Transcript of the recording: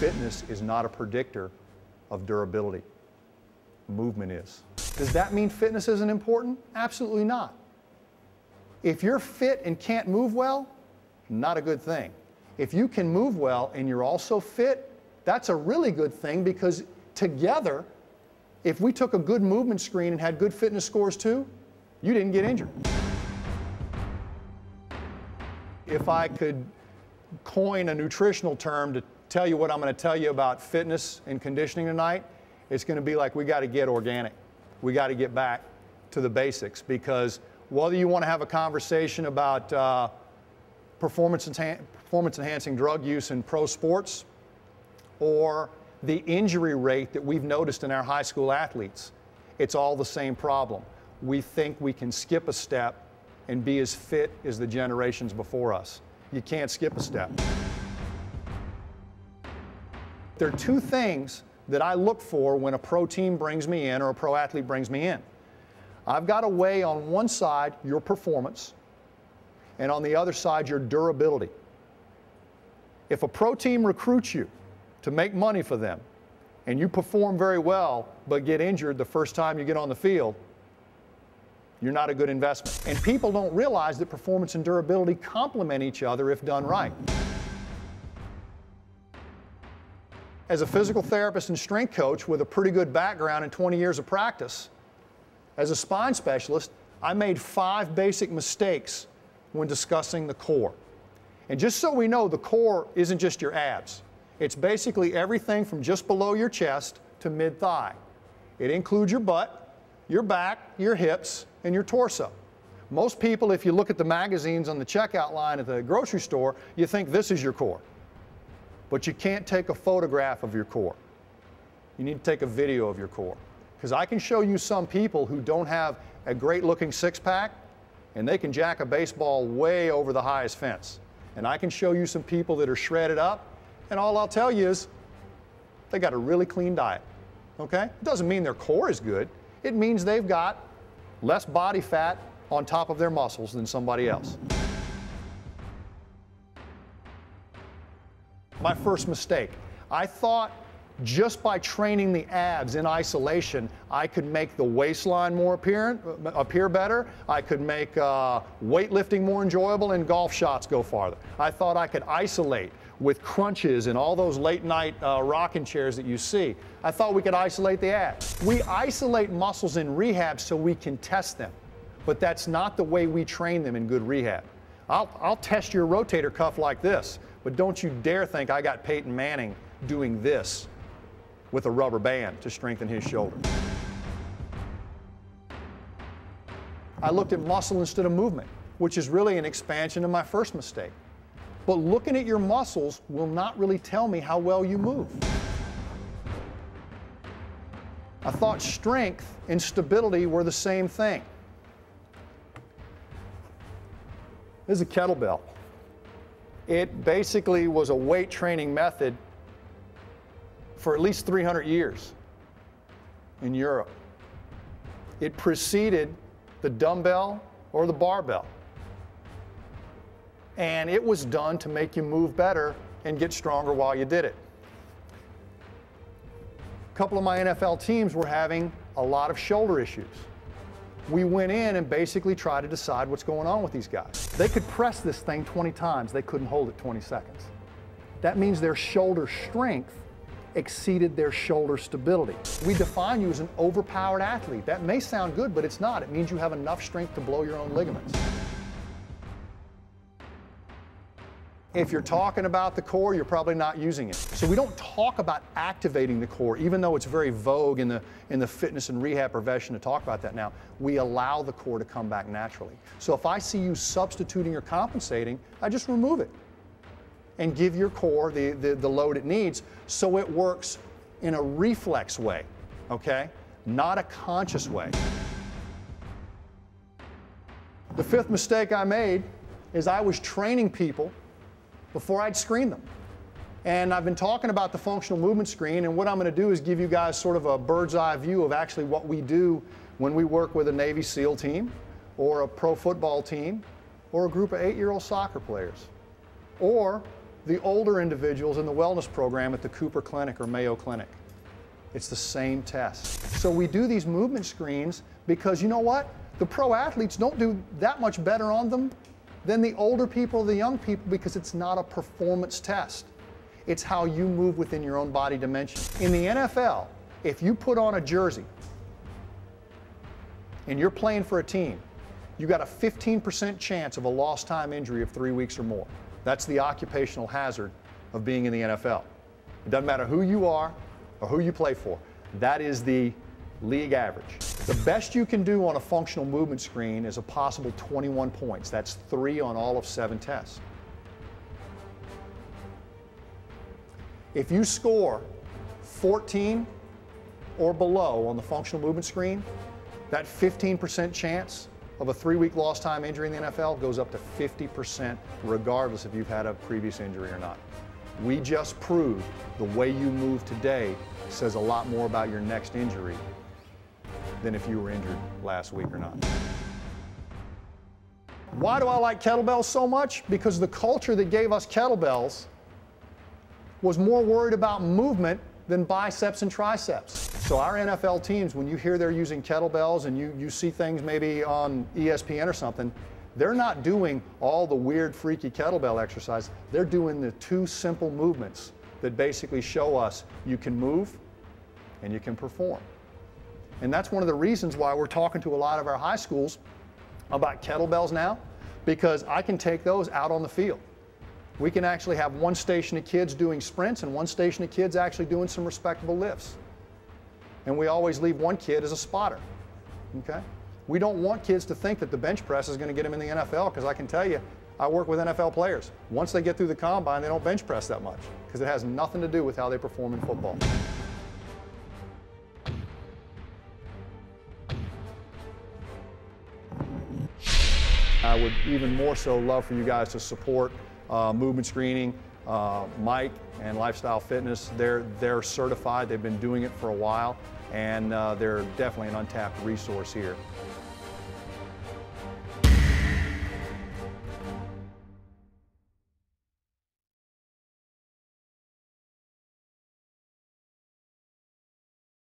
Fitness is not a predictor of durability. Movement is. Does that mean fitness isn't important? Absolutely not. If you're fit and can't move well, not a good thing. If you can move well and you're also fit, that's a really good thing, because together, if we took a good movement screen and had good fitness scores too, you didn't get injured. If I could coin a nutritional term to tell you what I'm going to tell you about fitness and conditioning tonight, it's going to be like, we got to get organic. We got to get back to the basics, because whether you want to have a conversation about performance-enhancing drug use in pro sports, or the injury rate that we've noticed in our high school athletes, it's all the same problem. We think we can skip a step and be as fit as the generations before us. You can't skip a step. There are two things that I look for when a pro team brings me in or a pro athlete brings me in. I've got to weigh on one side your performance, and on the other side your durability. If a pro team recruits you to make money for them, and you perform very well but get injured the first time you get on the field, you're not a good investment. And people don't realize that performance and durability complement each other if done right. As a physical therapist and strength coach with a pretty good background and 20 years of practice, as a spine specialist, I made 5 basic mistakes when discussing the core. And just so we know, the core isn't just your abs. It's basically everything from just below your chest to mid-thigh. It includes your butt, your back, your hips, and your torso. Most people, if you look at the magazines on the checkout line at the grocery store, you think this is your core. But you can't take a photograph of your core. You need to take a video of your core. Because I can show you some people who don't have a great-looking six-pack, and they can jack a baseball way over the highest fence. And I can show you some people that are shredded up, and all I'll tell you is they got a really clean diet. Okay? It doesn't mean their core is good. It means they've got less body fat on top of their muscles than somebody else. My first mistake, I thought just by training the abs in isolation, I could make the waistline more appear better. I could make weightlifting more enjoyable and golf shots go farther. I thought I could isolate with crunches and all those late night rocking chairs that you see. I thought we could isolate the abs. We isolate muscles in rehab so we can test them, but that's not the way we train them in good rehab. I'll test your rotator cuff like this, but don't you dare think I got Peyton Manning doing this with a rubber band to strengthen his shoulder. I looked at muscle instead of movement, which is really an expansion of my first mistake. But looking at your muscles will not really tell me how well you move. I thought strength and stability were the same thing. This is a kettlebell. It basically was a weight training method for at least 300 years in Europe. It preceded the dumbbell or the barbell. And it was done to make you move better and get stronger while you did it. A couple of my NFL teams were having a lot of shoulder issues. We went in and basically tried to decide what's going on with these guys. They could press this thing 20 times, they couldn't hold it 20 seconds. That means their shoulder strength exceeded their shoulder stability. We define you as an overpowered athlete. That may sound good, but it's not. It means you have enough strength to blow your own ligaments. If you're talking about the core, you're probably not using it. So we don't talk about activating the core, even though it's very vogue in the fitness and rehab profession to talk about that now. We allow the core to come back naturally. So if I see you substituting or compensating, I just remove it and give your core the load it needs so it works in a reflex way, okay? Not a conscious way. The fifth mistake I made is I was training people before I'd screen them. And I've been talking about the functional movement screen, and what I'm going to do is give you guys sort of a bird's eye view of actually what we do when we work with a Navy SEAL team, or a pro football team, or a group of 8-year-old soccer players, or the older individuals in the wellness program at the Cooper Clinic or Mayo Clinic. It's the same test. So we do these movement screens because you know what? The pro athletes don't do that much better on them than the older people or the young people because it's not a performance test. It's how you move within your own body dimension. In the NFL, if you put on a jersey and you're playing for a team, you got a 15% chance of a lost time injury of 3 weeks or more. That's the occupational hazard of being in the NFL. It doesn't matter who you are or who you play for. That is the league average. The best you can do on a functional movement screen is a possible 21 points. That's 3 on all of 7 tests. If you score 14 or below on the functional movement screen, that 15% chance of a 3-week lost time injury in the NFL goes up to 50% regardless if you've had a previous injury or not. We just proved the way you move today says a lot more about your next injury than if you were injured last week or not. Why do I like kettlebells so much? Because the culture that gave us kettlebells was more worried about movement than biceps and triceps. So our NFL teams, when you hear they're using kettlebells and you see things maybe on ESPN or something, they're not doing all the weird, freaky kettlebell exercise. They're doing the 2 simple movements that basically show us you can move and you can perform. And that's one of the reasons why we're talking to a lot of our high schools about kettlebells now, because I can take those out on the field. We can actually have one station of kids doing sprints and one station of kids actually doing some respectable lifts. And we always leave one kid as a spotter, okay? We don't want kids to think that the bench press is going to get them in the NFL, because I can tell you, I work with NFL players. Once they get through the combine, they don't bench press that much, because it has nothing to do with how they perform in football. I would even more so love for you guys to support movement screening. Mike and Lifestyle Fitness, they're certified. They've been doing it for a while, and they're definitely an untapped resource here.